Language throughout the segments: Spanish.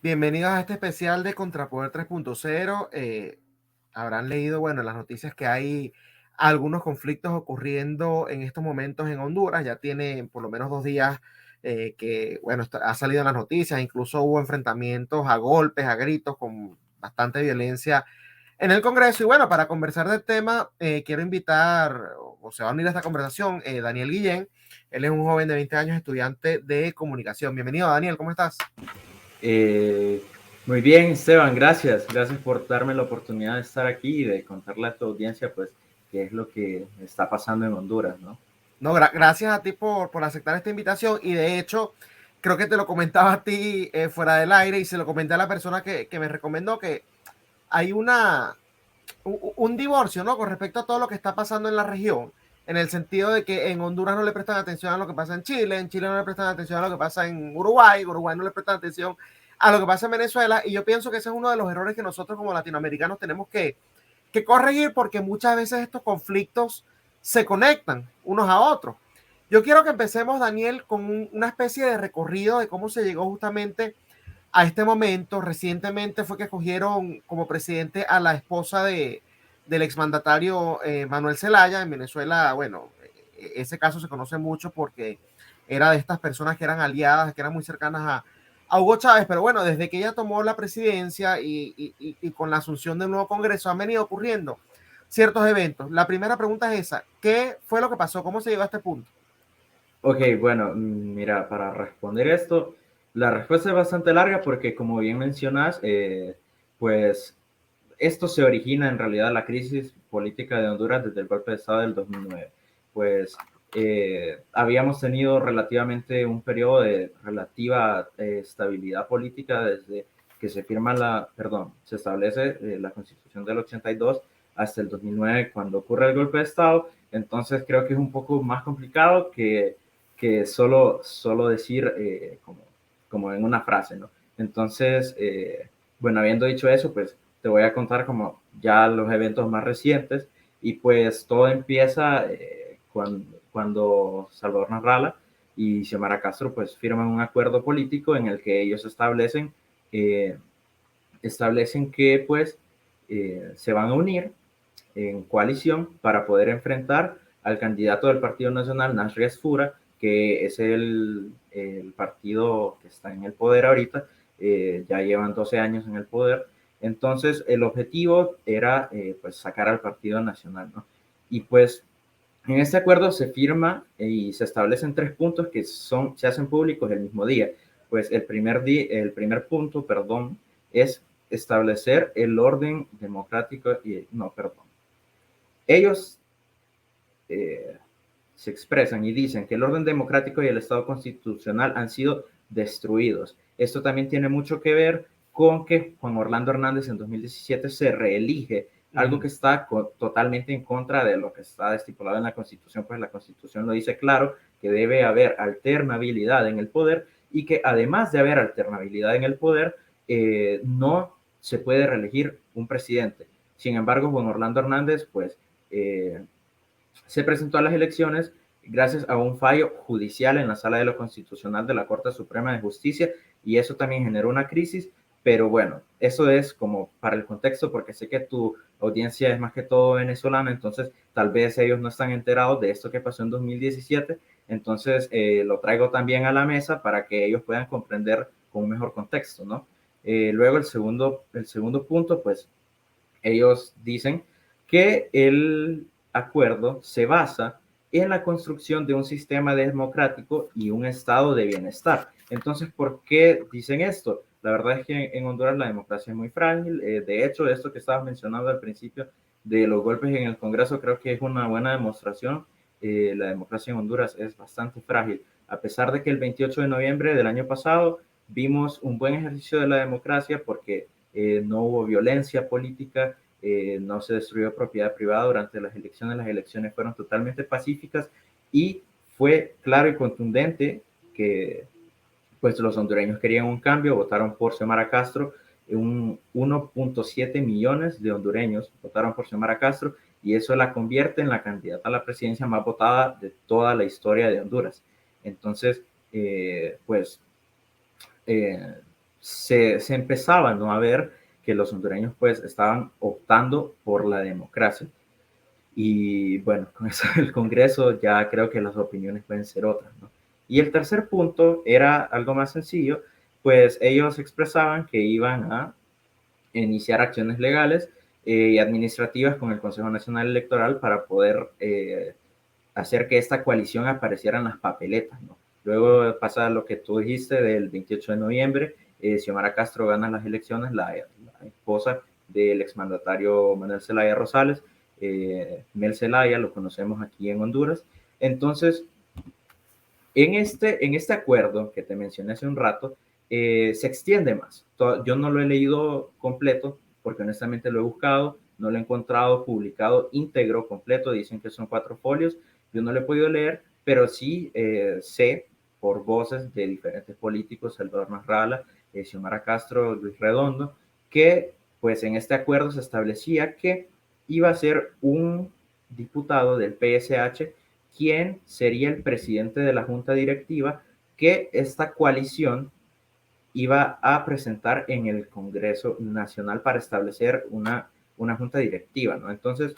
Bienvenidos a este especial de Contrapoder 3.0. Habrán leído, bueno, en las noticias que hay algunos conflictos ocurriendo en estos momentos en Honduras. Ya tiene por lo menos 2 días que, bueno, ha salido en las noticias. Incluso hubo enfrentamientos a golpes, a gritos, con bastante violencia en el Congreso. Y bueno, para conversar del tema, quiero invitar, o se va a unir a esta conversación, Daniel Guillén. Él es un joven de 20 años, estudiante de comunicación. Bienvenido, Daniel, ¿cómo estás? Eh, Muy bien, Esteban, gracias. Gracias por darme la oportunidad de estar aquí y de contarle a tu audiencia, pues, qué es lo que está pasando en Honduras, ¿no? No, gracias a ti por aceptar esta invitación y de hecho creo que te lo comentaba a ti fuera del aire y se lo comenté a la persona que me recomendó que hay un divorcio, ¿no? Con respecto a todo lo que está pasando en la región, en el sentido de que en Honduras no le prestan atención a lo que pasa en Chile no le prestan atención a lo que pasa en Uruguay no le prestan atención a lo que pasa en Venezuela y yo pienso que ese es uno de los errores que nosotros como latinoamericanos tenemos que corregir porque muchas veces estos conflictos se conectan unos a otros. Yo quiero que empecemos, Daniel, con una especie de recorrido de cómo se llegó justamente a este momento. Recientemente fue que escogieron como presidente a la esposa del exmandatario Manuel Zelaya. En Venezuela, bueno, ese caso se conoce mucho porque era de estas personas que eran aliadas, que eran muy cercanas a Hugo Chávez, pero bueno, desde que ella tomó la presidencia y con la asunción del nuevo Congreso han venido ocurriendo ciertos eventos. La primera pregunta es esa, ¿qué fue lo que pasó? ¿Cómo se llegó a este punto? Ok, bueno, mira, para responder esto, la respuesta es bastante larga porque, como bien mencionas, pues esto se origina en realidad la crisis política de Honduras desde el golpe de Estado del 2009. Pues habíamos tenido relativamente un periodo de relativa estabilidad política desde que se firma se establece la Constitución del 82 hasta el 2009 cuando ocurre el golpe de Estado. Entonces creo que es un poco más complicado que solo decir como en una frase, ¿no? Entonces, bueno, habiendo dicho eso, pues te voy a contar como ya los eventos más recientes y pues todo empieza cuando Salvador Narrala y Xiomara Castro pues firman un acuerdo político en el que ellos eh, establecen que pues se van a unir en coalición para poder enfrentar al candidato del Partido Nacional, Nasri Asfura, que es el partido que está en el poder ahorita, ya llevan 12 años en el poder. Entonces, el objetivo era pues sacar al Partido Nacional, ¿no? Y pues en este acuerdo se firma y se establecen 3 puntos que se hacen públicos el mismo día. Pues el primer punto, perdón, es establecer el orden democrático y, no, perdón, ellos eh, se expresan y dicen que el orden democrático y el Estado constitucional han sido destruidos. Esto también tiene mucho que ver con que Juan Orlando Hernández en 2017 se reelige, algo que está totalmente en contra de lo que está estipulado en la Constitución, pues la Constitución lo dice claro, que debe haber alternabilidad en el poder y que además de haber alternabilidad en el poder, no se puede reelegir un presidente. Sin embargo, Juan Orlando Hernández, pues, se presentó a las elecciones gracias a un fallo judicial en la Sala de lo Constitucional de la Corte Suprema de Justicia y eso también generó una crisis, pero bueno, eso es como para el contexto porque sé que tu audiencia es más que todo venezolana, entonces tal vez ellos no están enterados de esto que pasó en 2017, entonces lo traigo también a la mesa para que ellos puedan comprender con un mejor contexto, ¿no? Luego el segundo punto, pues ellos dicen que el acuerdo se basa en la construcción de un sistema democrático y un estado de bienestar. Entonces, ¿por qué dicen esto? La verdad es que en Honduras la democracia es muy frágil. De hecho, esto que estabas mencionando al principio de los golpes en el Congreso creo que es una buena demostración. La democracia en Honduras es bastante frágil. A pesar de que el 28 de noviembre del año pasado vimos un buen ejercicio de la democracia porque no hubo violencia política, no se destruyó propiedad privada durante las elecciones fueron totalmente pacíficas y fue claro y contundente que pues los hondureños querían un cambio, votaron por Xiomara Castro, un 1.7 millones de hondureños votaron por Xiomara Castro y eso la convierte en la candidata a la presidencia más votada de toda la historia de Honduras. Entonces, pues eh, se empezaba, ¿no?, a ver que los hondureños pues estaban optando por la democracia. Y bueno, con eso del Congreso ya creo que las opiniones pueden ser otras, ¿no? Y el tercer punto era algo más sencillo, pues ellos expresaban que iban a iniciar acciones legales y administrativas con el Consejo Nacional Electoral para poder hacer que esta coalición apareciera en las papeletas, ¿no? Luego pasa lo que tú dijiste del 28 de noviembre, Xiomara Castro gana las elecciones, la esposa del exmandatario Manuel Zelaya Rosales, Mel Zelaya, lo conocemos aquí en Honduras. Entonces, en este acuerdo que te mencioné hace un rato, se extiende más. Yo no lo he leído completo porque honestamente lo he buscado, no lo he encontrado publicado íntegro, completo, dicen que son 4 folios, yo no lo he podido leer, pero sí sé por voces de diferentes políticos, Salvador Nasralla, Xiomara Castro, Luis Redondo, que pues en este acuerdo se establecía que iba a ser un diputado del PSH quién sería el presidente de la junta directiva que esta coalición iba a presentar en el Congreso Nacional para establecer una junta directiva, ¿no? Entonces,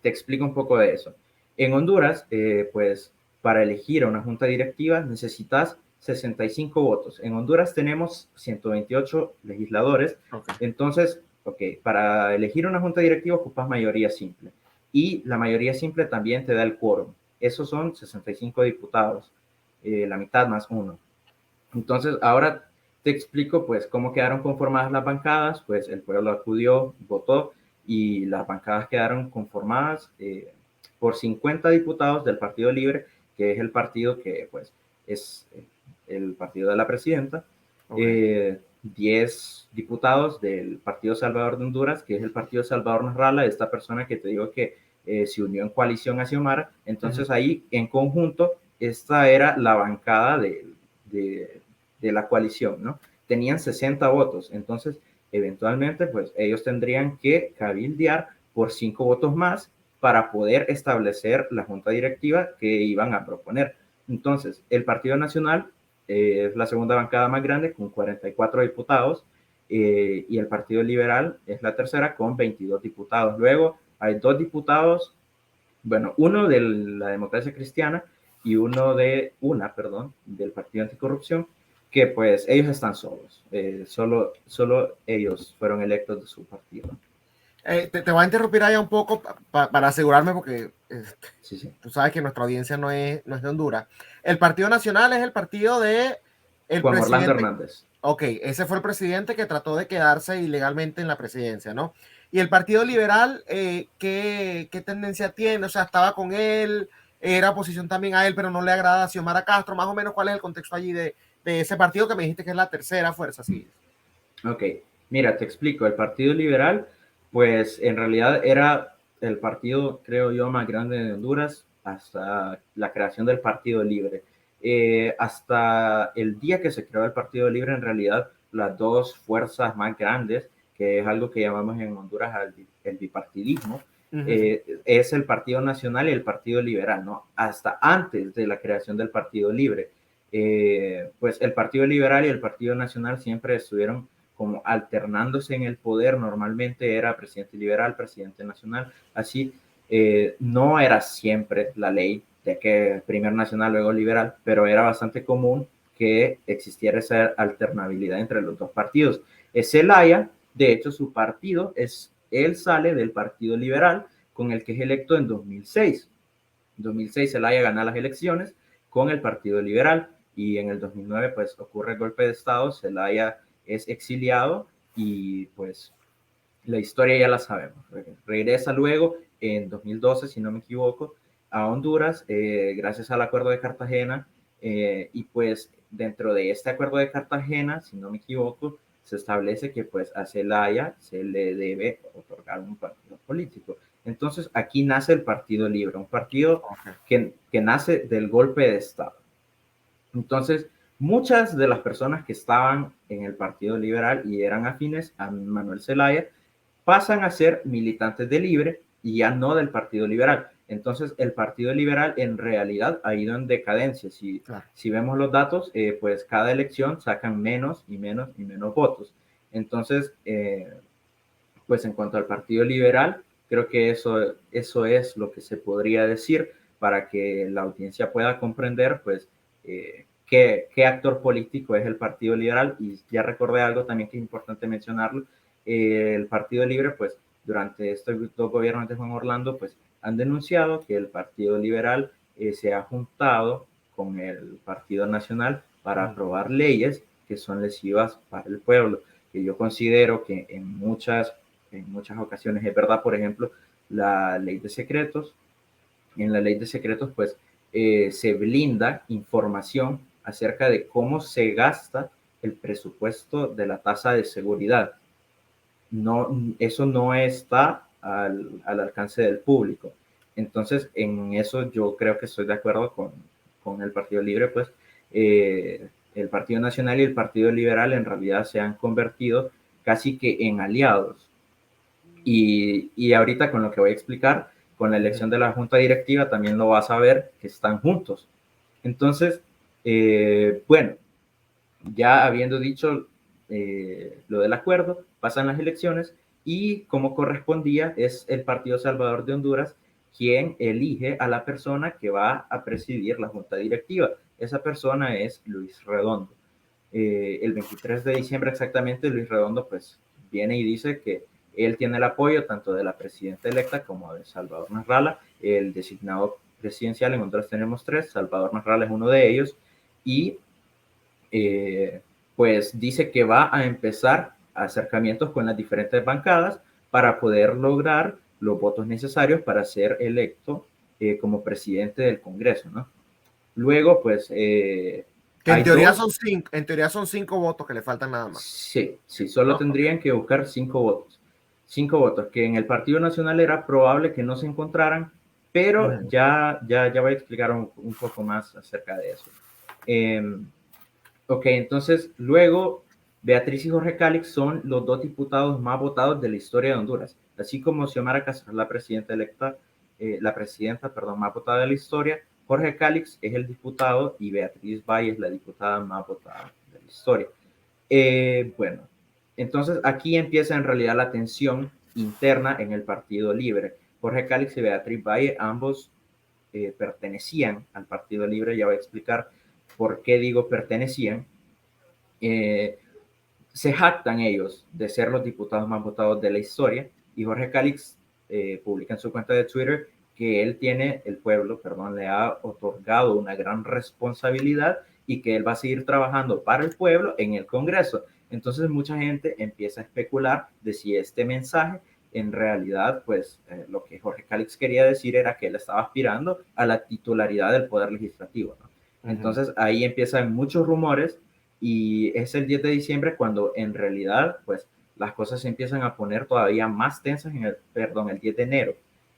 te explico un poco de eso. En Honduras, pues para elegir a una junta directiva necesitas 65 votos. En Honduras tenemos 128 legisladores. Okay. Entonces, ok, para elegir una junta directiva ocupas mayoría simple. Y la mayoría simple también te da el quórum. Esos son 65 diputados, la mitad más uno. Entonces, ahora te explico pues cómo quedaron conformadas las bancadas, pues el pueblo acudió, votó y las bancadas quedaron conformadas por 50 diputados del Partido Libre, que es el partido que pues es el partido de la presidenta, Okay. 10 diputados del Partido Salvador de Honduras, que es el Partido Salvador Nasralla, esta persona que te digo que se unió en coalición a Xiomara. Entonces ahí en conjunto, esta era la bancada de la coalición, ¿no? Tenían 60 votos, entonces eventualmente pues ellos tendrían que cabildear por 5 votos más para poder establecer la junta directiva que iban a proponer. Entonces, el Partido Nacional es la segunda bancada más grande con 44 diputados y el Partido Liberal es la tercera con 22 diputados. Luego hay 2 diputados, bueno, uno de la Democracia Cristiana y perdón, del Partido Anticorrupción, que pues ellos están solos, solo ellos fueron electos de su partido. Te voy a interrumpir allá un poco para asegurarme, porque Sí. tú sabes que nuestra audiencia no es de Honduras. El Partido Nacional es el partido de el Juan Orlando presidente. Hernández. Ok, ese fue el presidente que trató de quedarse ilegalmente en la presidencia, ¿no? Y el Partido Liberal, ¿qué tendencia tiene? O sea, estaba con él, era oposición también a él, pero no le agrada a Xiomara Castro. Más o menos, ¿cuál es el contexto allí de ese partido que me dijiste que es la tercera fuerza? Sí. Ok, mira, te explico. El Partido Liberal, pues en realidad era el partido, creo yo, más grande de Honduras hasta la creación del Partido Libre. Hasta el día que se creó el Partido Libre, en realidad, las dos fuerzas más grandes, que es algo que llamamos en Honduras el bipartidismo, es el Partido Nacional y el Partido Liberal, ¿no? Hasta antes de la creación del Partido Libre. Pues el Partido Liberal y el Partido Nacional siempre estuvieron como alternándose en el poder. Normalmente era presidente liberal, presidente nacional, así. No era siempre la ley de que primero nacional, luego liberal, pero era bastante común que existiera esa alternabilidad entre los dos partidos. Zelaya, de hecho, su partido él sale del Partido Liberal, con el que es electo en 2006. En 2006 Zelaya gana las elecciones con el Partido Liberal y en el 2009 pues ocurre el golpe de Estado, Zelaya es exiliado y pues la historia ya la sabemos. Regresa luego en 2012, si no me equivoco, a Honduras gracias al Acuerdo de Cartagena y pues dentro de este Acuerdo de Cartagena, si no me equivoco, se establece que pues a Zelaya se le debe otorgar un partido político. Entonces aquí nace el Partido Libre, un partido que nace del golpe de Estado. Entonces, muchas de las personas que estaban en el Partido Liberal y eran afines a Manuel Zelaya pasan a ser militantes de Libre y ya no del Partido Liberal. Entonces, el Partido Liberal en realidad ha ido en decadencia. Claro. Si vemos los datos, pues cada elección sacan menos y menos y menos votos. Entonces, pues en cuanto al Partido Liberal, creo que eso es lo que se podría decir para que la audiencia pueda comprender, pues, qué actor político es el Partido Liberal. Y ya recordé algo también que es importante mencionarlo. El Partido Libre, pues, durante estos dos gobiernos de Juan Orlando, pues, han denunciado que el Partido Liberal se ha juntado con el Partido Nacional para aprobar leyes que son lesivas para el pueblo, que yo considero que en muchas ocasiones es verdad. Por ejemplo, la ley de secretos. En la ley de secretos, pues, se blinda información acerca de cómo se gasta el presupuesto de la tasa de seguridad. No, eso no está al alcance del público. Entonces, en eso yo creo que estoy de acuerdo con el Partido Libre, pues el Partido Nacional y el Partido Liberal en realidad se han convertido casi que en aliados. Y ahorita con lo que voy a explicar, con la elección de la junta directiva, también lo vas a ver que están juntos. Entonces, bueno, ya habiendo dicho lo del acuerdo, pasan las elecciones y como correspondía, es el Partido Salvador de Honduras quien elige a la persona que va a presidir la junta directiva. Esa persona es Luis Redondo. El 23 de diciembre exactamente, Luis Redondo pues viene y dice que él tiene el apoyo tanto de la presidenta electa como de Salvador Nasralla, el designado presidencial. En Honduras tenemos tres, Salvador Nasralla es uno de ellos, y eh, pues dice que va a empezar acercamientos con las diferentes bancadas para poder lograr los votos necesarios para ser electo como presidente del Congreso, ¿no? Luego, pues, Que hay dos. en teoría son 5 votos que le faltan nada más. Sí, sí, solo ¿No? tendrían que buscar 5 votos. 5 votos, que en el Partido Nacional era probable que no se encontraran, pero ya voy a explicar un poco más acerca de eso. Ok, entonces luego Beatriz y Jorge Cálix son los dos diputados más votados de la historia de Honduras, así como Xiomara Castro es la presidenta electa, perdón, más votada de la historia. Jorge Cálix es el diputado y Beatriz Valle es la diputada más votada de la historia. Bueno, entonces aquí empieza en realidad la tensión interna en el Partido Libre. Jorge Cálix y Beatriz Valle ambos pertenecían al Partido Libre. Ya voy a explicar por qué digo pertenecían. Se jactan ellos de ser los diputados más votados de la historia, y Jorge Cálix publica en su cuenta de Twitter que el pueblo, perdón, le ha otorgado una gran responsabilidad y que él va a seguir trabajando para el pueblo en el Congreso. Entonces mucha gente empieza a especular de si este mensaje en realidad, pues lo que Jorge Cálix quería decir era que él estaba aspirando a la titularidad del Poder Legislativo, ¿no? Entonces ahí empiezan muchos rumores, y es el 10 de diciembre cuando en realidad, pues, las cosas se empiezan a poner todavía más tensas, el 10 de enero,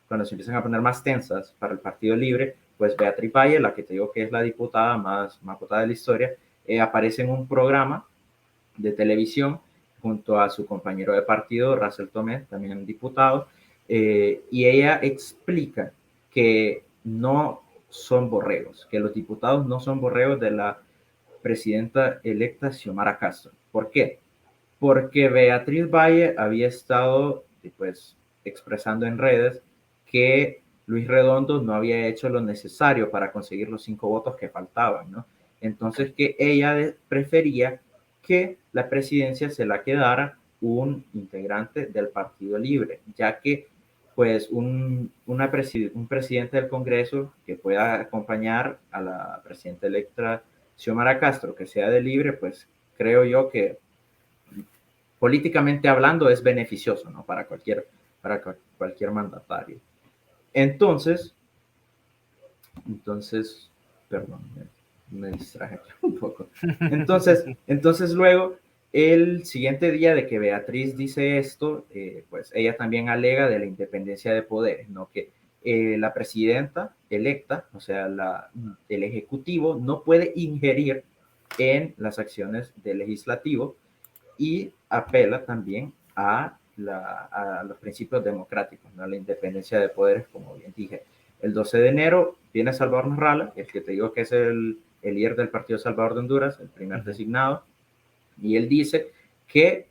cuando se empiezan a poner más tensas para el Partido Libre. Pues Beatriz Valle, la que te digo que es la diputada más votada de la historia, aparece en un programa de televisión junto a su compañero de partido, Russell Tomé, también diputado, y ella explica que no son borregos, que los diputados no son borregos de la presidenta electa Xiomara Castro. ¿Por qué? Porque Beatriz Valle había estado pues expresando en redes que Luis Redondo no había hecho lo necesario para conseguir los 5 votos que faltaban, ¿no? Entonces que ella prefería que la presidencia se la quedara un integrante del Partido Libre, ya que pues un presidente del Congreso que pueda acompañar a la presidenta electa Xiomara Castro, que sea de Libre, pues creo yo que políticamente hablando es beneficioso, ¿no? Para cualquier mandatario. Entonces, perdón, me distraje un poco. Entonces luego, el siguiente día de que Beatriz dice esto, pues ella también alega de la independencia de poderes, ¿no? Que la presidenta electa, o sea, el ejecutivo, no puede ingerir en las acciones del legislativo, y apela también a los principios democráticos, ¿no? La independencia de poderes, como bien dije. El 12 de enero viene Salvador Narrala, el que te digo que es el líder del Partido Salvador de Honduras, el primer designado, y él dice que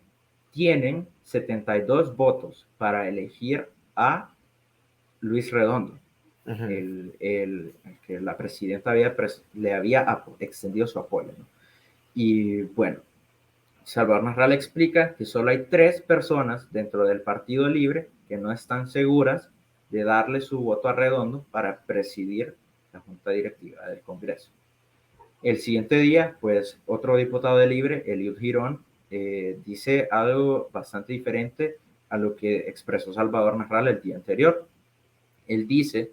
tienen 72 votos para elegir a Luis Redondo, el que la presidenta le había extendido su apoyo, ¿no? Y bueno, Salvador Narrala explica que solo hay 3 personas dentro del Partido Libre que no están seguras de darle su voto a Redondo para presidir la Junta Directiva del Congreso. El siguiente día, pues otro diputado de Libre, Eliud Girón, dice algo bastante diferente a lo que expresó Salvador Narrala el día anterior. Él dice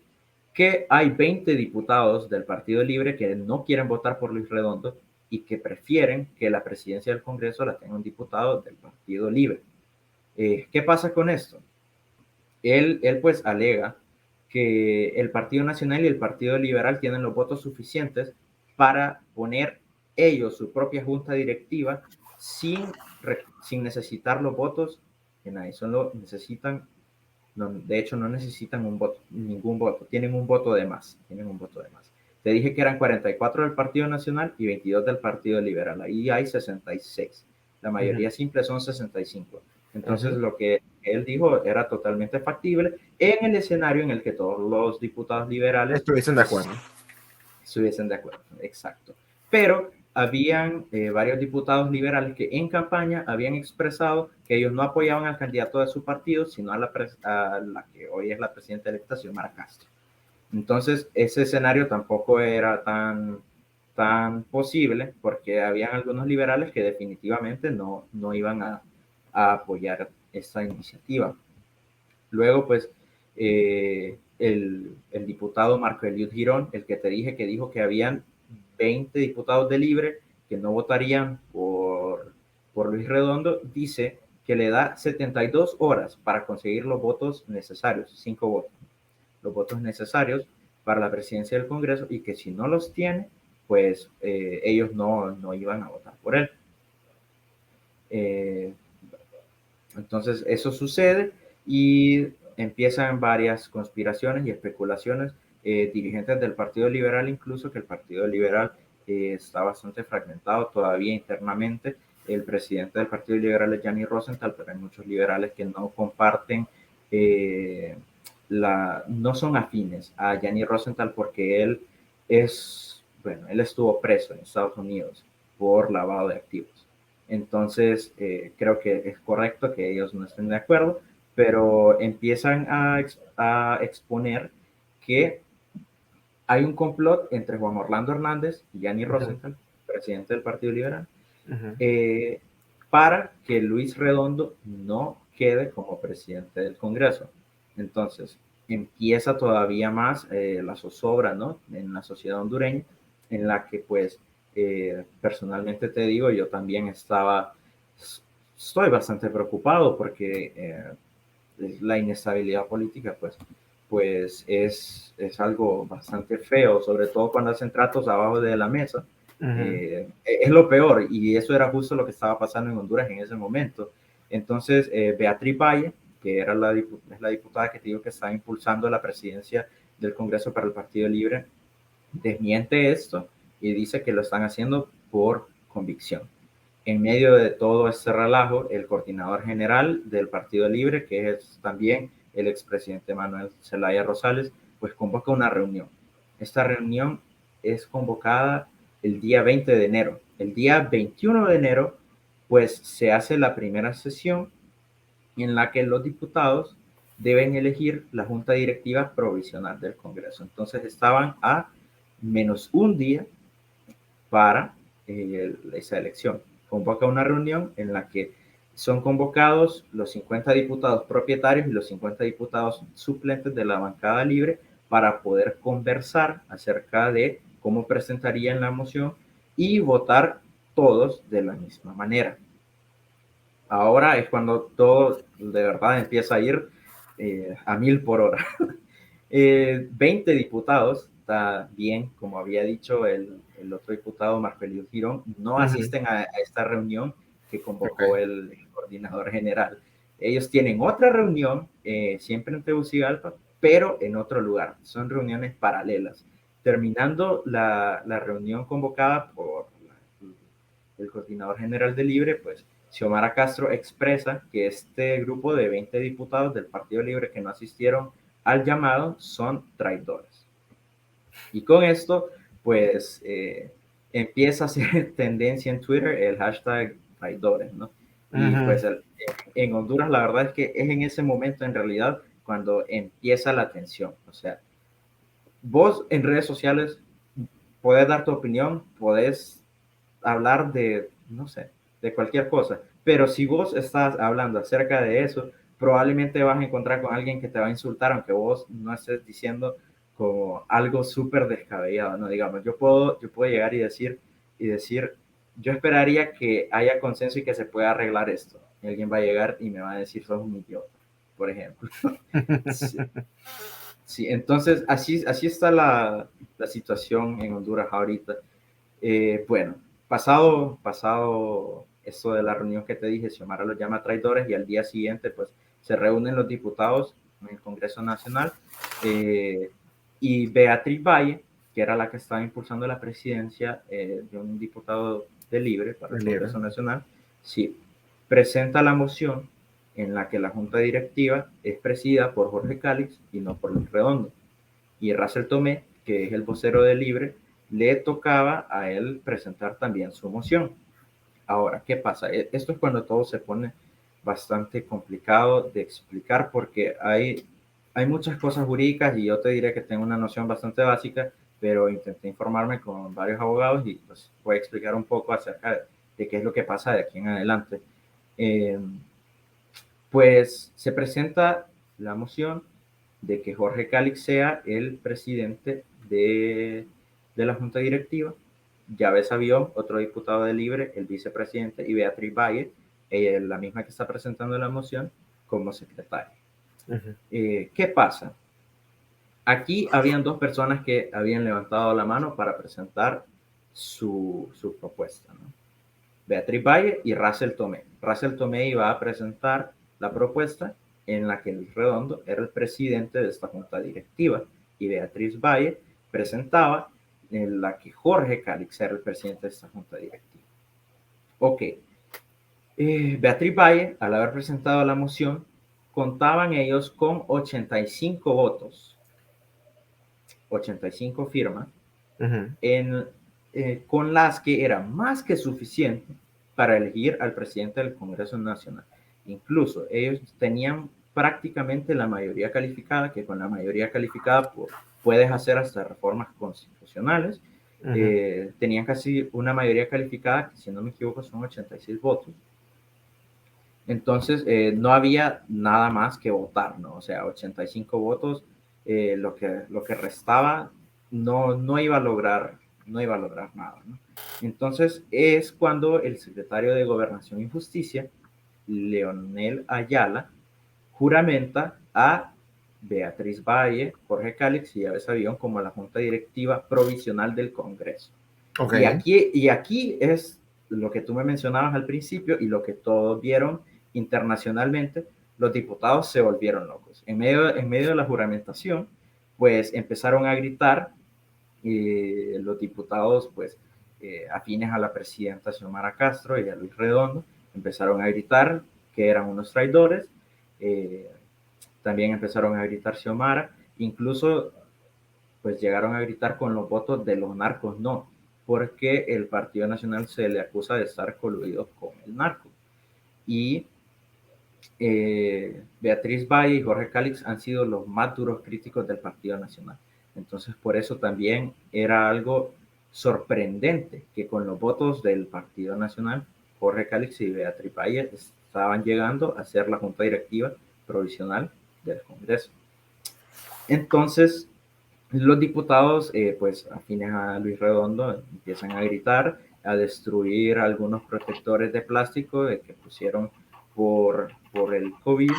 que hay 20 diputados del Partido Libre que no quieren votar por Luis Redondo y que prefieren que la presidencia del Congreso la tenga un diputado del Partido Libre. ¿Qué pasa con esto? Él pues alega que el Partido Nacional y el Partido Liberal tienen los votos suficientes para poner ellos su propia junta directiva sin necesitar los votos de nadie. Solo necesitan, no, de hecho no necesitan un voto, ningún voto, tienen un voto de más, tienen un voto de más. Te dije que eran 44 del Partido Nacional y 22 del Partido Liberal, ahí hay 66, la mayoría simple son 65. Entonces lo que él dijo era totalmente factible en el escenario en el que todos los diputados liberales estuviesen de acuerdo. Estuviesen de acuerdo, exacto. Pero habían varios diputados liberales que en campaña habían expresado que ellos no apoyaban al candidato de su partido, sino a la que hoy es la presidenta electa, Xiomara Castro. Entonces, ese escenario tampoco era tan posible porque habían algunos liberales que definitivamente no iban a apoyar esta iniciativa. Luego, pues, el diputado Marco Eliud Girón, el que te dije que dijo que habían 20 diputados de Libre que no votarían por Luis Redondo, dice que le da 72 horas para conseguir los votos necesarios, 5 votos, los votos necesarios para la presidencia del Congreso y que si no los tiene, pues ellos no iban a votar por él. Entonces eso sucede y empiezan varias conspiraciones y especulaciones, dirigentes del Partido Liberal, incluso que el Partido Liberal está bastante fragmentado todavía internamente. El presidente del Partido Liberal es Gianni Rosenthal, pero hay muchos liberales que no comparten, no son afines a Gianni Rosenthal porque él estuvo preso en Estados Unidos por lavado de activos. Entonces, creo que es correcto que ellos no estén de acuerdo, pero empiezan a exponer que hay un complot entre Juan Orlando Hernández y Gianni Rosenthal, presidente del Partido Liberal, para que Luis Redondo no quede como presidente del Congreso. Entonces, empieza todavía más la zozobra, ¿no?, en la sociedad hondureña, en la que, pues, personalmente te digo, yo también estoy bastante preocupado porque la inestabilidad política, pues es algo bastante feo, sobre todo cuando hacen tratos abajo de la mesa. Es lo peor, y eso era justo lo que estaba pasando en Honduras en ese momento. Entonces, Beatriz Valle, que es la diputada que te digo que está impulsando la presidencia del Congreso para el Partido Libre, desmiente esto y dice que lo están haciendo por convicción. En medio de todo este relajo, el coordinador general del Partido Libre, que es también el expresidente Manuel Zelaya Rosales, pues convoca una reunión. Esta reunión es convocada el día 20 de enero. El día 21 de enero, pues se hace la primera sesión en la que los diputados deben elegir la junta directiva provisional del Congreso. Entonces estaban a menos un día para esa elección. Convoca una reunión en la que son convocados los 50 diputados propietarios y los 50 diputados suplentes de la bancada libre para poder conversar acerca de cómo presentarían la moción y votar todos de la misma manera. Ahora es cuando todo de verdad empieza a ir a 1000 por hora. 20 diputados, está bien, como había dicho el otro diputado, Marco Eliud Girón, no asisten a esta reunión que convocó el coordinador general. Ellos tienen otra reunión, siempre en Tegucigalpa, pero en otro lugar. Son reuniones paralelas. Terminando la reunión convocada por el coordinador general de Libre, pues Xiomara Castro expresa que este grupo de 20 diputados del Partido Libre que no asistieron al llamado son traidores. Y con esto, pues empieza a ser tendencia en Twitter el hashtag traidores, ¿no? Y pues en Honduras la verdad es que es en ese momento en realidad cuando empieza la tensión. O sea, vos en redes sociales podés dar tu opinión, podés hablar de, no sé, de cualquier cosa, pero si vos estás hablando acerca de eso, probablemente vas a encontrar con alguien que te va a insultar, aunque vos no estés diciendo como algo súper descabellado, ¿no? Digamos, yo puedo llegar y decir, yo esperaría que haya consenso y que se pueda arreglar esto. Y alguien va a llegar y me va a decir, sos un idiota, por ejemplo. Sí, sí, entonces así está la situación en Honduras ahorita. Bueno, pasado esto de la reunión que te dije, Xiomara los llama traidores y al día siguiente pues se reúnen los diputados en el Congreso Nacional y Beatriz Valle, que era la que estaba impulsando la presidencia de un diputado de Libre para el Congreso Nacional, sí, presenta la moción en la que la Junta Directiva es presidida por Jorge Cálix y no por Luis Redondo. Y Russell Tomé, que es el vocero de Libre, le tocaba a él presentar también su moción. Ahora, ¿qué pasa? Esto es cuando todo se pone bastante complicado de explicar porque hay muchas cosas jurídicas y yo te diré que tengo una noción bastante básica, pero intenté informarme con varios abogados y pues voy a explicar un poco acerca de qué es lo que pasa de aquí en adelante. Pues se presenta la moción de que Jorge Cálix sea el presidente de la Junta Directiva, Yves Avión, otro diputado de Libre, el vicepresidente, y Beatriz Valle, ella es la misma que está presentando la moción, como secretaria. ¿Qué pasa? Aquí habían dos personas que habían levantado la mano para presentar su propuesta, ¿no? Beatriz Valle y Russell Tomé. Russell Tomé iba a presentar la propuesta en la que Luis Redondo era el presidente de esta junta directiva y Beatriz Valle presentaba en la que Jorge Cálix era el presidente de esta junta directiva. Ok. Beatriz Valle, al haber presentado la moción, contaban ellos con 85 votos, 85 firmas, con las que era más que suficiente para elegir al presidente del Congreso Nacional. Incluso ellos tenían prácticamente la mayoría calificada, que con la mayoría calificada puedes hacer hasta reformas constitucionales. Tenían casi una mayoría calificada, que si no me equivoco son 86 votos. Entonces no había nada más que votar, ¿no? O sea, 85 votos, lo que restaba no iba a lograr nada, ¿no? Entonces es cuando el secretario de Gobernación y Justicia, Leonel Ayala, juramenta a Beatriz Valle, Jorge Cálix y Yves Avión como la Junta Directiva Provisional del Congreso. Y aquí es lo que tú me mencionabas al principio y lo que todos vieron internacionalmente. Los diputados se volvieron locos. En medio de la juramentación, pues empezaron a gritar los diputados, pues afines a la presidenta Xiomara Castro y a Luis Redondo, empezaron a gritar que eran unos traidores. También empezaron a gritar Xiomara, incluso pues llegaron a gritar con los votos de los narcos no, porque el Partido Nacional se le acusa de estar coludido con el narco. Y Beatriz Valle y Jorge Cálix han sido los más duros críticos del Partido Nacional. Entonces, por eso también era algo sorprendente que con los votos del Partido Nacional, Jorge Cálix y Beatriz Valle estaban llegando a ser la Junta Directiva Provisional del Congreso. Entonces, los diputados, pues afines a Luis Redondo, empiezan a gritar, a destruir algunos protectores de plástico que pusieron por el COVID,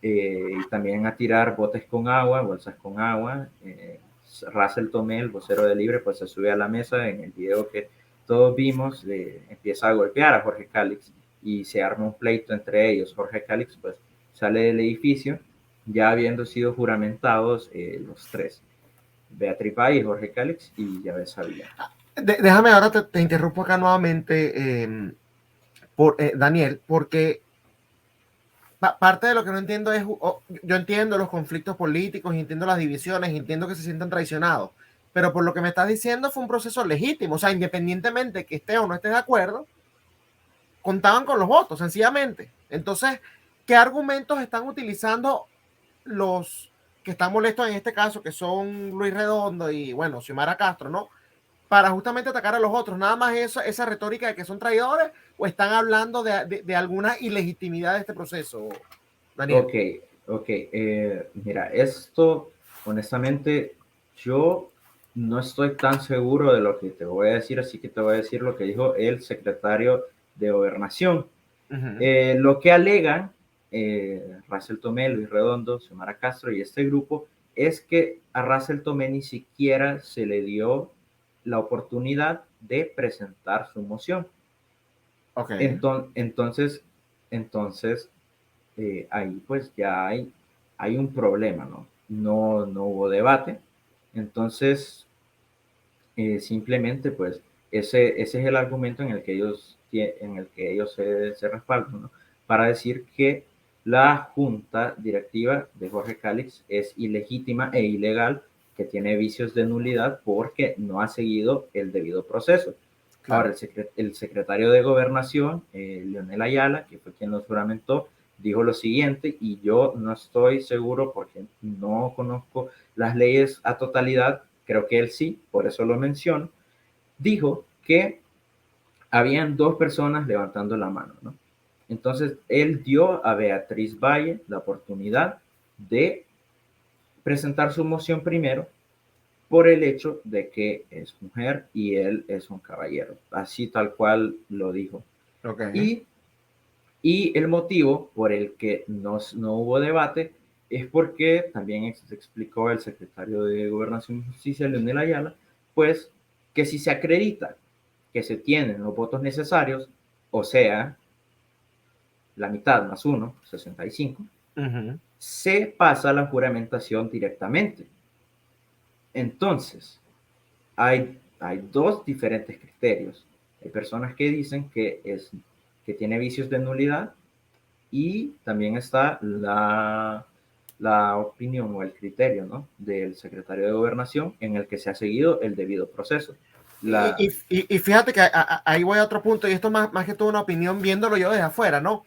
y también a tirar botes con agua, bolsas con agua. Russell Tomé, el vocero de Libre, pues se sube a la mesa en el video que todos vimos, empieza a golpear a Jorge Cálix y se arma un pleito entre ellos. Jorge Cálix pues sale del edificio ya habiendo sido juramentados los tres, Beatriz Valle, Jorge Cálix y Yahvé Sabilla. Déjame ahora, te interrumpo acá nuevamente, Daniel, porque parte de lo que no entiendo es, yo entiendo los conflictos políticos, entiendo las divisiones, entiendo que se sientan traicionados, pero por lo que me estás diciendo fue un proceso legítimo, o sea, independientemente que esté o no esté de acuerdo, contaban con los votos, sencillamente. Entonces, ¿qué argumentos están utilizando los que están molestos en este caso, que son Luis Redondo y, bueno, Xiomara Castro, ¿no? Para justamente atacar a los otros, nada más esa retórica de que son traidores, o están hablando de alguna ilegitimidad de este proceso, Daniel. Ok, ok. Mira, esto, honestamente, yo no estoy tan seguro de lo que te voy a decir, así que te voy a decir lo que dijo el secretario de Gobernación. Lo que alegan Russell Tomé, Luis Redondo, Xiomara Castro y este grupo es que a Russell Tomé ni siquiera se le dio la oportunidad de presentar su moción. Ok. Entonces, entonces ahí pues ya hay un problema, ¿no? No hubo debate. Entonces, simplemente pues ese es el argumento en el que ellos se respaldan, ¿no? Para decir que la junta directiva de Jorge Cálix es ilegítima e ilegal, que tiene vicios de nulidad porque no ha seguido el debido proceso. Ahora, Claro. el secretario de Gobernación, Leonel Ayala, que fue quien los juramentó, dijo lo siguiente, y yo no estoy seguro porque no conozco las leyes a totalidad, creo que él sí, por eso lo menciono, dijo que habían dos personas levantando la mano, ¿no? Entonces, él dio a Beatriz Valle la oportunidad de presentar su moción primero por el hecho de que es mujer y él es un caballero, así tal cual lo dijo. Ok. Y, y el motivo por el que no hubo debate es porque también explicó el secretario de Gobernación y Justicia, Leonel Ayala, pues que si se acredita que se tienen los votos necesarios, o sea, la mitad más uno, 65, se pasa la juramentación directamente. Entonces, hay dos diferentes criterios. Hay personas que dicen que tiene vicios de nulidad y también está la opinión o el criterio, ¿no?, del secretario de Gobernación en el que se ha seguido el debido proceso. Y fíjate que ahí voy a otro punto, y esto más que todo una opinión viéndolo yo desde afuera, ¿no?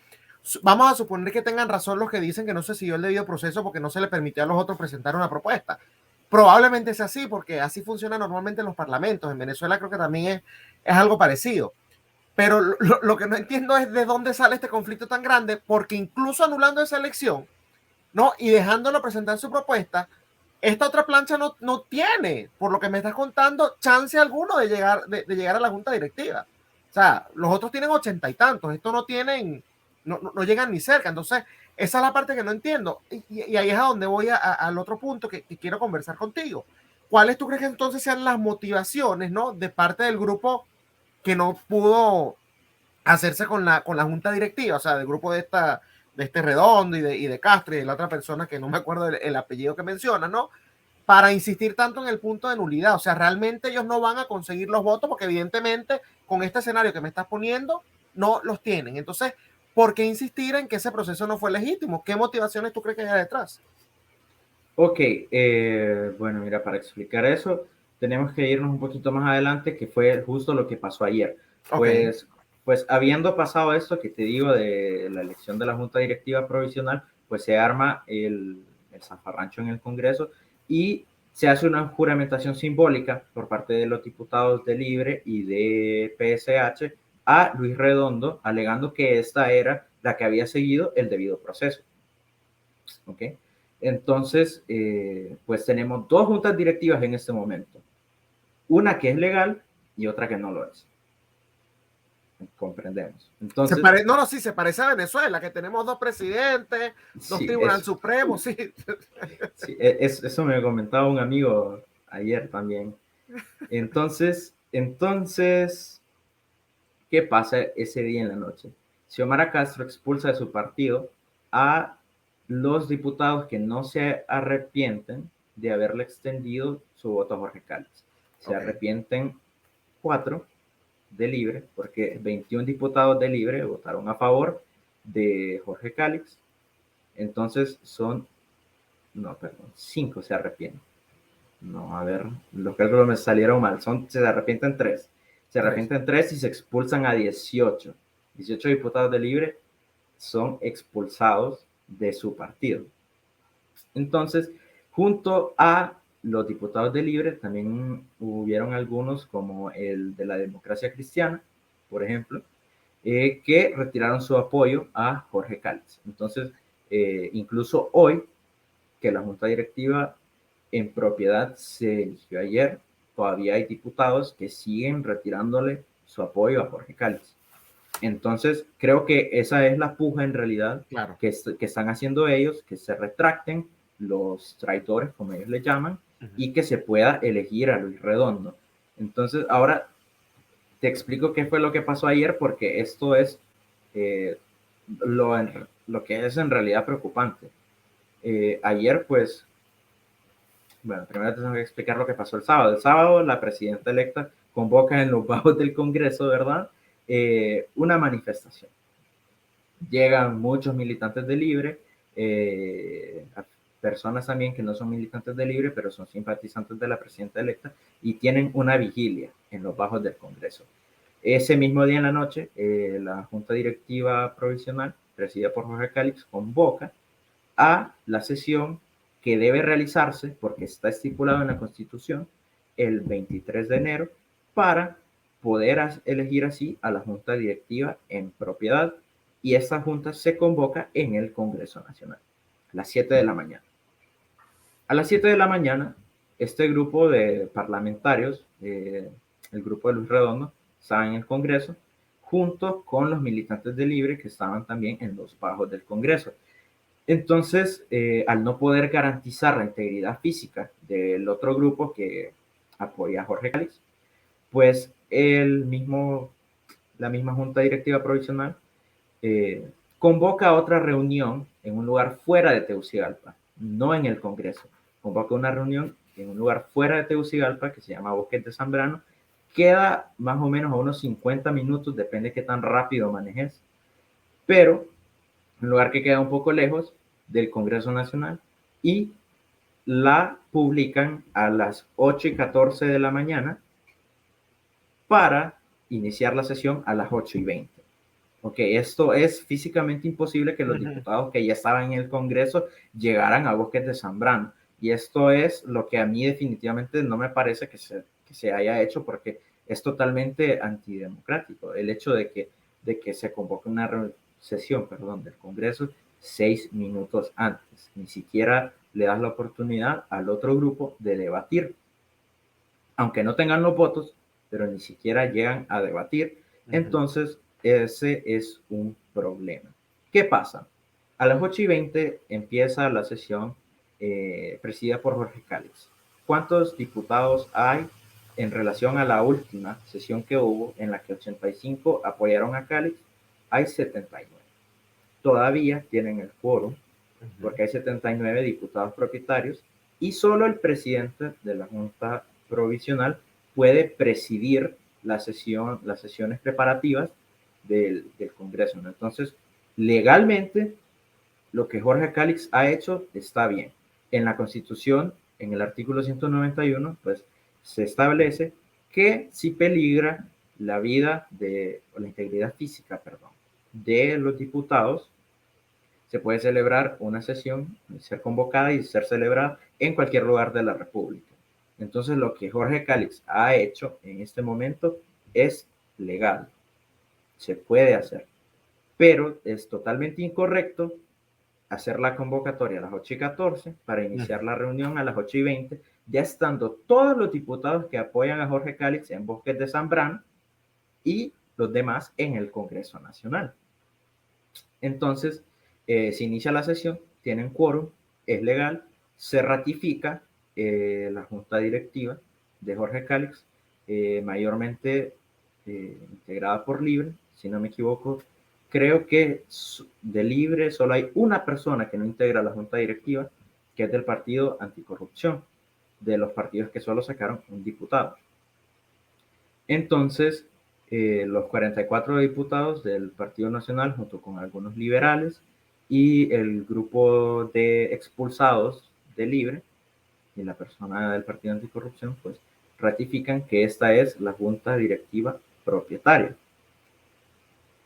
Vamos a suponer que tengan razón los que dicen que no se siguió el debido proceso porque no se le permitió a los otros presentar una propuesta. Probablemente sea así, porque así funciona normalmente en los parlamentos. En Venezuela creo que también es algo parecido. Pero lo que no entiendo es de dónde sale este conflicto tan grande, porque incluso anulando esa elección, ¿no? Y dejándolo presentar su propuesta, esta otra plancha no tiene, por lo que me estás contando, chance alguno de llegar a la junta directiva. O sea, los otros tienen 80 y tantos, estos no tienen, no llegan ni cerca. Entonces, esa es la parte que no entiendo. Y ahí es a donde voy al otro punto que quiero conversar contigo. ¿Cuáles tú crees que entonces sean las motivaciones, ¿no?, de parte del grupo que no pudo hacerse con la junta directiva, o sea, del grupo de este Redondo y de Castro y de la otra persona que no me acuerdo el apellido que menciona, ¿no? Para insistir tanto en el punto de nulidad? O sea, realmente ellos no van a conseguir los votos porque evidentemente con este escenario que me estás poniendo no los tienen. Entonces, ¿por qué insistir en que ese proceso no fue legítimo? ¿Qué motivaciones tú crees que hay detrás? Ok, bueno, mira, para explicar eso, tenemos que irnos un poquito más adelante, que fue justo lo que pasó ayer. Ok. Pues habiendo pasado esto que te digo de la elección de la Junta Directiva Provisional, pues se arma el zafarrancho en el Congreso y se hace una juramentación simbólica por parte de los diputados de Libre y de PSH a Luis Redondo, alegando que esta era la que había seguido el debido proceso. ¿Ok? Entonces, pues tenemos dos juntas directivas en este momento. Una que es legal y otra que no lo es. Comprendemos. Entonces, Sí, se parece a Venezuela, que tenemos dos presidentes, dos sí, tribunales supremos, sí. sí, eso me comentaba un amigo ayer también. Entonces, ¿qué pasa ese día en la noche? Xiomara Castro expulsa de su partido a los diputados que no se arrepienten de haberle extendido su voto a Jorge Calix. Se arrepienten 4 de Libre, porque 21 diputados de Libre votaron a favor de Jorge Calix. Entonces son, no, perdón, 5 se arrepienten. No, a ver, los cálculos me salieron mal. Se arrepienten 3. Se arrepienten 3 y se expulsan a 18. 18 diputados de Libre son expulsados de su partido. Entonces, junto a los diputados de Libre, también hubieron algunos, como el de la Democracia Cristiana, por ejemplo, que retiraron su apoyo a Jorge Calix. Entonces, incluso hoy, que la Junta Directiva en propiedad se eligió ayer, todavía hay diputados que siguen retirándole su apoyo a Jorge Calix. Entonces, creo que esa es la puja en realidad que están haciendo ellos, que se retracten los traidores, como ellos le llaman, y que se pueda elegir a Luis Redondo. Entonces, ahora te explico qué fue lo que pasó ayer, porque esto es lo que es en realidad preocupante. Ayer, pues, bueno, primero te tengo que explicar lo que pasó el sábado. El sábado, la presidenta electa convoca en los bajos del Congreso, ¿verdad?, una manifestación. Llegan muchos militantes de Libre, personas también que no son militantes de Libre, pero son simpatizantes de la presidenta electa, y tienen una vigilia en los bajos del Congreso. Ese mismo día en la noche, la Junta Directiva Provisional, presidida por Jorge Calix, convoca a la sesión que debe realizarse, porque está estipulado en la Constitución, el 23 de enero, para poder elegir así a la Junta Directiva en propiedad, y esta Junta se convoca en el Congreso Nacional, a las 7 de la mañana. A las 7 de la mañana, este grupo de parlamentarios, el grupo de Luis Redondo, estaba en el Congreso, junto con los militantes de Libre que estaban también en los bajos del Congreso. Entonces, al no poder garantizar la integridad física del otro grupo que apoya a Jorge Calix, pues la misma Junta Directiva Provisional convoca otra reunión en un lugar fuera de Tegucigalpa, no en el Congreso. Convoca una reunión en un lugar fuera de Tegucigalpa que se llama Bosques de Zambrano. Queda más o menos a unos 50 minutos, depende de qué tan rápido manejes, pero un lugar que queda un poco lejos del Congreso Nacional, y la publican a las 8:14 de la mañana para iniciar la sesión a las 8:20. Ok, esto es físicamente imposible que los diputados que ya estaban en el Congreso llegaran a Bosques de Zambrano. Y esto es lo que a mí definitivamente no me parece que se haya hecho, porque es totalmente antidemocrático el hecho de que se convoque una sesión del Congreso 6 minutos antes. Ni siquiera le das la oportunidad al otro grupo de debatir. Aunque no tengan los votos, pero ni siquiera llegan a debatir. Entonces, ese es un problema. ¿Qué pasa? A las 8:20 empieza la sesión presidida por Jorge Calix. ¿Cuántos diputados hay en relación a la última sesión que hubo, en la que 85 apoyaron a Calix? Hay 79. Todavía tienen el quórum, porque hay 79 diputados propietarios, y solo el presidente de la Junta Provisional puede presidir las sesiones preparativas del Congreso, ¿no? Entonces, legalmente, lo que Jorge Calix ha hecho está bien. En la Constitución, en el artículo 191, pues se establece que si peligra la vida o la integridad física, de los diputados, se puede celebrar una sesión, ser convocada y ser celebrada en cualquier lugar de la República. Entonces, lo que Jorge Calix ha hecho en este momento es legal, se puede hacer, pero es totalmente incorrecto hacer la convocatoria a las 8:14 para iniciar la reunión a las 8:20, ya estando todos los diputados que apoyan a Jorge Calix en Bosques de Zambrano y los demás en el Congreso Nacional. Entonces, se inicia la sesión, tienen quórum, es legal, se ratifica la Junta Directiva de Jorge Calix, mayormente integrada por Libre, si no me equivoco. creo que de Libre solo hay una persona que no integra la junta directiva, que es del partido anticorrupción, de los partidos que solo sacaron un diputado. Entonces, los 44 diputados del Partido Nacional, junto con algunos liberales, y el grupo de expulsados de Libre, y la persona del Partido Anticorrupción, pues ratifican que esta es la junta directiva propietaria.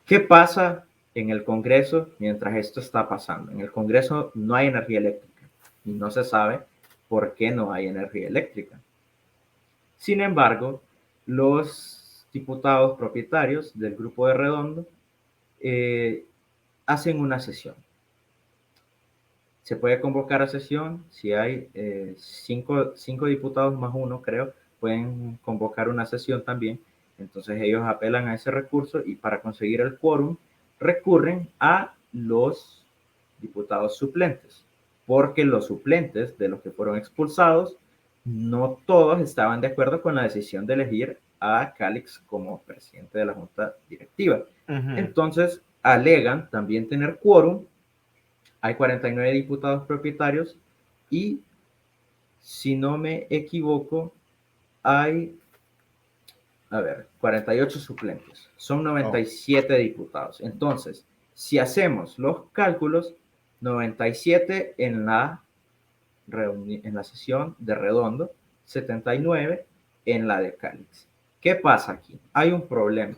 ¿Qué pasa en el Congreso mientras esto está pasando? En el Congreso no hay energía eléctrica y no se sabe por qué no hay energía eléctrica. Sin embargo, los diputados propietarios del Grupo de Redondo hacen una sesión. Se puede convocar a sesión si hay cinco diputados más uno, creo, pueden convocar una sesión también. Entonces ellos apelan a ese recurso y para conseguir el quórum recurren a los diputados suplentes, porque los suplentes de los que fueron expulsados, no todos estaban de acuerdo con la decisión de elegir a Calix como presidente de la junta directiva. Entonces alegan también tener quórum. Hay 49 diputados propietarios y, si no me equivoco, hay, 48 suplentes. Son 97 diputados. Entonces, si hacemos los cálculos, 97 en la sesión de Redondo, 79 en la de Calix. ¿Qué pasa aquí? Hay un problema.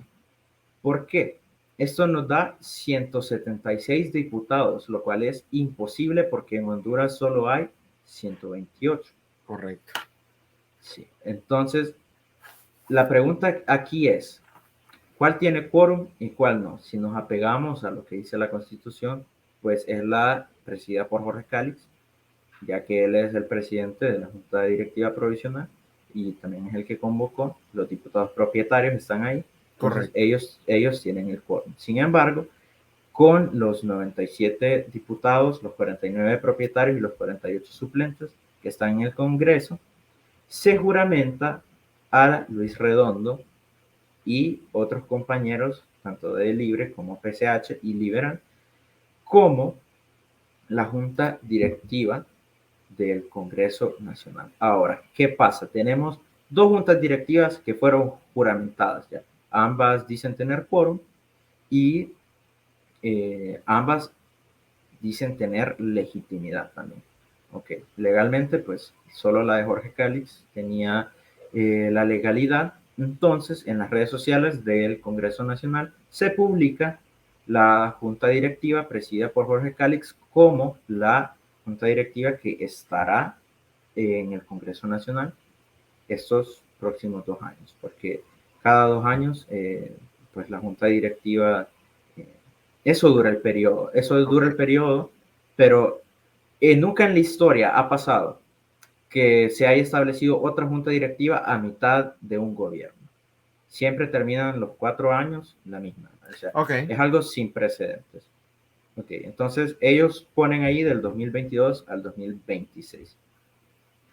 ¿Por qué? Esto nos da 176 diputados, lo cual es imposible porque en Honduras solo hay 128. Correcto. Sí. Entonces, la pregunta aquí es, ¿cuál tiene quórum y cuál no? Si nos apegamos a lo que dice la Constitución, pues es la presidida por Jorge Calix, ya que él es el presidente de la Junta Directiva Provisional y también es el que convocó. Los diputados propietarios están ahí. Correcto. Ellos tienen el quórum. Sin embargo, con los 97 diputados, los 49 propietarios y los 48 suplentes que están en el Congreso, se juramenta a Luis Redondo y otros compañeros, tanto de Libre como PCH y Liberal, como la junta directiva del Congreso Nacional. Ahora, ¿qué pasa? Tenemos dos juntas directivas que fueron juramentadas ya. Ambas dicen tener quórum y ambas dicen tener legitimidad también. Ok, legalmente, pues solo la de Jorge Calix tenía la legalidad. Entonces, en las redes sociales del Congreso Nacional se publica la junta directiva presidida por Jorge Calix como la junta directiva que estará en el Congreso Nacional estos próximos 2 años, porque cada 2 años, pues la junta directiva, eso dura el periodo, pero nunca en la historia ha pasado que se haya establecido otra junta directiva a mitad de un gobierno. Siempre terminan los 4 años la misma. O sea, es algo sin precedentes. Ok, entonces ellos ponen ahí del 2022 al 2026.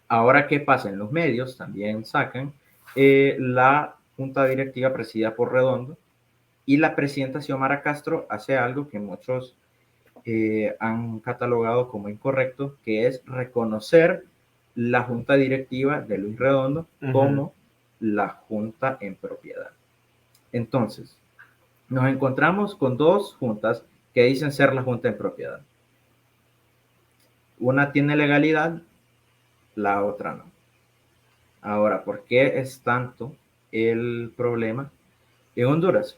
Ahora, ¿qué pasa? En los medios también sacan la junta directiva presidida por Redondo y la presidenta Xiomara Castro hace algo que muchos han catalogado como incorrecto, que es reconocer la junta directiva de Luis Redondo como la junta en propiedad. Entonces, nos encontramos con dos juntas que dicen ser la junta en propiedad. Una tiene legalidad, la otra no. Ahora, ¿por qué es tanto el problema en Honduras?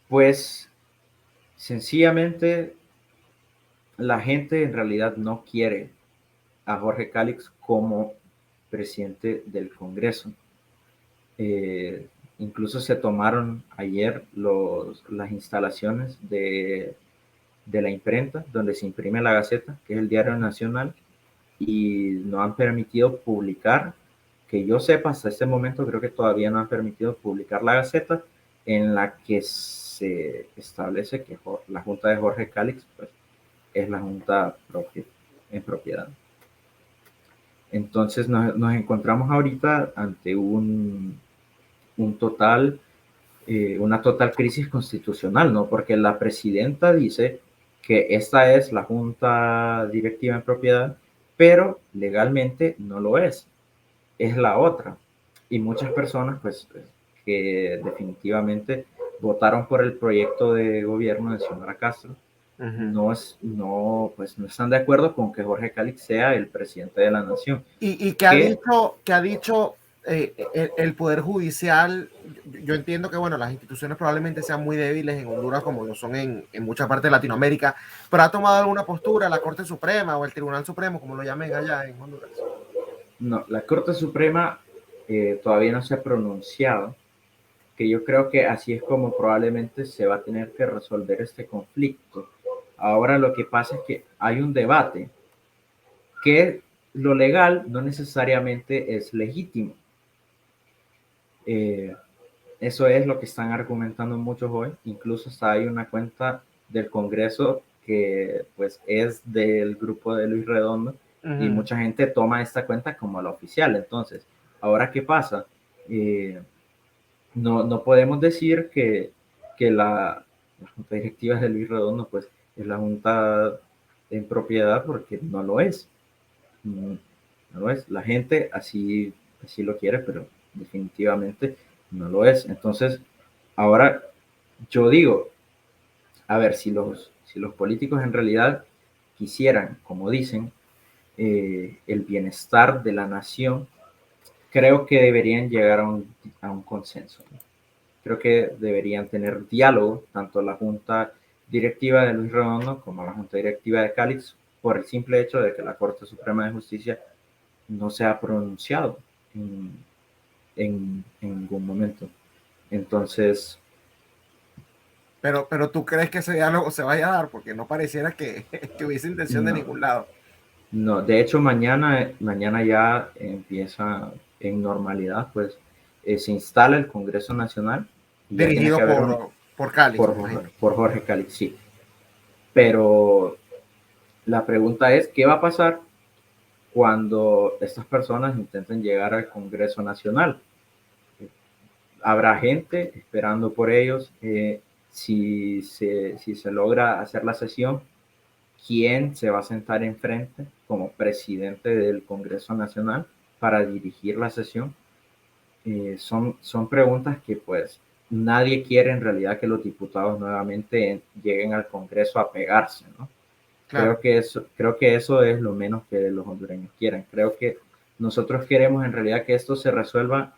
Pues sencillamente la gente en realidad no quiere a Jorge Calix como presidente del Congreso. Incluso se tomaron ayer las instalaciones de la imprenta donde se imprime la Gaceta, que es el diario nacional, y no han permitido publicar, que yo sepa, hasta este momento creo que todavía no han permitido publicar la Gaceta en la que se establece que la junta de Jorge Calix pues, es la junta en propiedad. Entonces nos encontramos ahorita ante un total una total crisis constitucional, ¿no? Porque la presidenta dice que esta es la junta directiva en propiedad, pero legalmente no lo es la otra. Y muchas personas, pues, que definitivamente votaron por el proyecto de gobierno de Xiomara Castro, pues, no están de acuerdo con que Jorge Calix sea el presidente de la nación. Y que ha dicho el Poder Judicial. Yo entiendo que, bueno, las instituciones probablemente sean muy débiles en Honduras, como lo son en mucha parte de Latinoamérica, pero ¿ha tomado alguna postura la Corte Suprema o el Tribunal Supremo, como lo llamen allá en Honduras? No, la Corte Suprema todavía no se ha pronunciado, que yo creo que así es como probablemente se va a tener que resolver este conflicto. Ahora lo que pasa es que hay un debate que lo legal no necesariamente es legítimo. Eso es lo que están argumentando muchos hoy. Incluso hasta hay una cuenta del Congreso que pues es del grupo de Luis Redondo y mucha gente toma esta cuenta como la oficial. Entonces, ¿ahora qué pasa? No podemos decir que la junta directiva de Luis Redondo pues es la junta en propiedad, porque no lo es. No lo es. La gente así lo quiere, pero definitivamente no lo es. Entonces, ahora yo digo, a ver, si los políticos en realidad quisieran, como dicen, el bienestar de la nación, creo que deberían llegar a un consenso. Creo que deberían tener diálogo, tanto la Junta Directiva de Luis Redondo como la Junta Directiva de Calix, por el simple hecho de que la Corte Suprema de Justicia no se ha pronunciado en ningún momento. Entonces, pero tú crees que ese diálogo se vaya a dar, porque no pareciera que hubiese intención de no, ningún lado. no. De hecho, mañana ya empieza en normalidad, pues se instala el Congreso Nacional y ya tiene que Dirigido haber por Calix, me imagino. por Jorge Calix, sí. Pero la pregunta es, ¿qué va a pasar cuando estas personas intenten llegar al Congreso Nacional? Habrá gente esperando por ellos. Si se logra hacer la sesión, ¿quién se va a sentar enfrente como presidente del Congreso Nacional para dirigir la sesión? Son preguntas que pues nadie quiere en realidad que los diputados nuevamente lleguen al Congreso a pegarse, ¿no? Claro. Creo que eso es lo menos que los hondureños quieren. Creo que nosotros queremos en realidad que esto se resuelva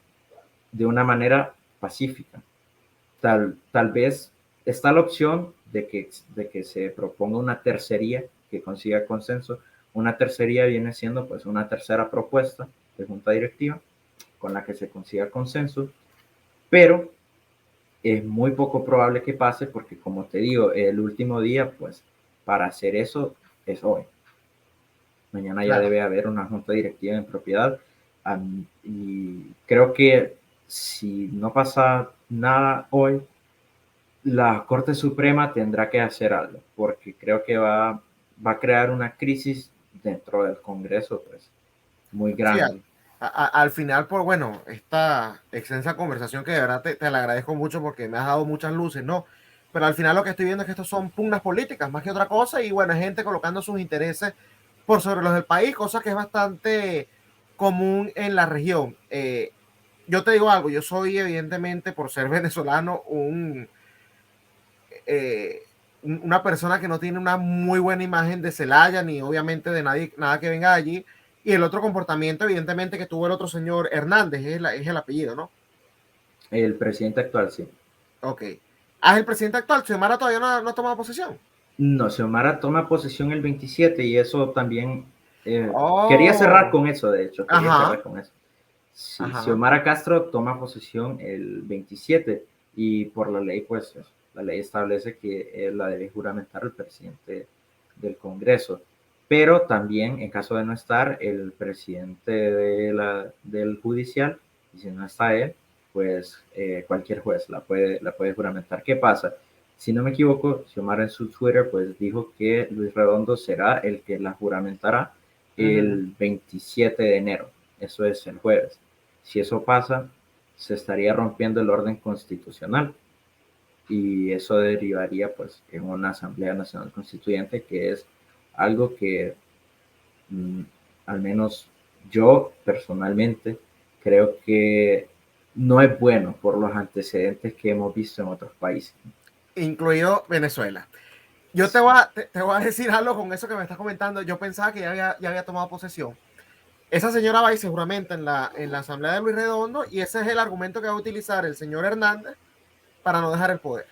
de una manera pacífica. Tal vez está la opción de que se proponga una tercería que consiga consenso. Una tercería viene siendo pues una tercera propuesta de junta directiva con la que se consiga consenso, pero es muy poco probable que pase porque, como te digo, el último día pues para hacer eso es hoy. Mañana ya Claro. debe haber una junta directiva en propiedad, y creo que si no pasa nada hoy, la Corte Suprema tendrá que hacer algo, porque creo que va a crear una crisis dentro del Congreso, pues, muy Sí, grande. al final, por bueno, esta extensa conversación, que de verdad te la agradezco mucho porque me has dado muchas luces, ¿no? Pero al final lo que estoy viendo es que estos son pugnas políticas más que otra cosa, y bueno, hay gente colocando sus intereses por sobre los del país, cosa que es bastante común en la región. Yo te digo algo, yo soy evidentemente, por ser venezolano, una persona que no tiene una muy buena imagen de Celaya, ni obviamente de nadie, nada que venga de allí. Y el otro comportamiento, evidentemente, que tuvo el otro señor Hernández, es el apellido, ¿no? El presidente actual, sí. Ok. Ah, es el presidente actual. Xiomara todavía no ha tomado posesión. No, Xiomara toma posesión el 27 y eso también, quería cerrar Oh, con eso, de hecho, quería cerrar ajá, con eso. Sí, ajá. Xiomara Castro toma posesión el 27 y por la ley, pues la ley establece que la debe juramentar el presidente del Congreso. Pero también, en caso de no estar, el presidente del judicial, y si no está él, pues cualquier juez la puede juramentar. ¿Qué pasa? Si no me equivoco, Xiomara en su Twitter pues dijo que Luis Redondo será el que la juramentará el 27 de enero. Eso es el jueves. Si eso pasa, se estaría rompiendo el orden constitucional y eso derivaría pues en una Asamblea Nacional Constituyente, que es algo que mm, al menos yo personalmente creo que no es bueno por los antecedentes que hemos visto en otros países. incluido Venezuela. Yo Sí. te voy a decir algo con eso que me estás comentando. Yo pensaba que ya había tomado posesión. Esa señora va a ir seguramente en la asamblea de Luis Redondo y ese es el argumento que va a utilizar el señor Hernández para no dejar el poder.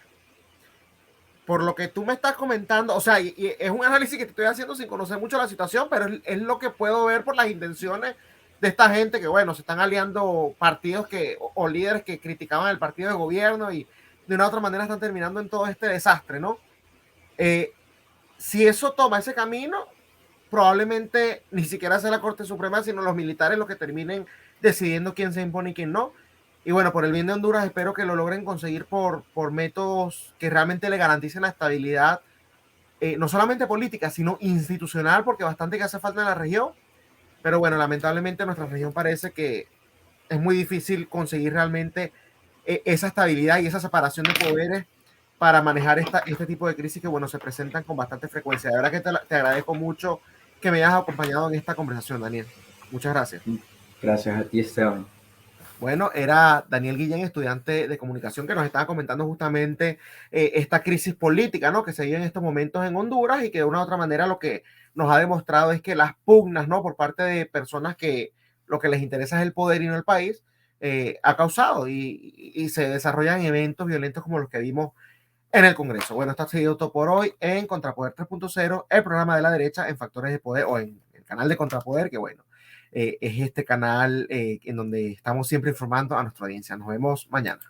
Por lo que tú me estás comentando, o sea, y es un análisis que te estoy haciendo sin conocer mucho la situación, pero es lo que puedo ver por las intenciones de esta gente que, bueno, se están aliando partidos o líderes que criticaban el partido de gobierno y de una u otra manera están terminando en todo este desastre, ¿no? Eh, si eso toma ese camino, probablemente ni siquiera sea la Corte Suprema, sino los militares los que terminen decidiendo quién se impone y quién no. Y bueno, por el bien de Honduras, espero que lo logren conseguir por métodos que realmente le garanticen la estabilidad, no solamente política, sino institucional, porque bastante que hace falta en la región. Pero bueno, lamentablemente nuestra región parece que es muy difícil conseguir realmente esa estabilidad y esa separación de poderes para manejar este tipo de crisis que, bueno, se presentan con bastante frecuencia. De verdad que te agradezco mucho que me hayas acompañado en esta conversación, Daniel. Muchas gracias. Gracias a ti, Esteban. Bueno, era Daniel Guillén, estudiante de comunicación, que nos estaba comentando justamente esta crisis política, ¿no? Que se vive en estos momentos en Honduras y que de una u otra manera lo que nos ha demostrado es que las pugnas, ¿no? Por parte de personas que lo que les interesa es el poder y no el país, ha causado y se desarrollan eventos violentos como los que vimos en el Congreso. Bueno, esto ha sido todo por hoy en Contrapoder 3.0, el programa de la derecha en Factores de Poder o en el canal de Contrapoder, que bueno, es este canal en donde estamos siempre informando a nuestra audiencia. Nos vemos mañana.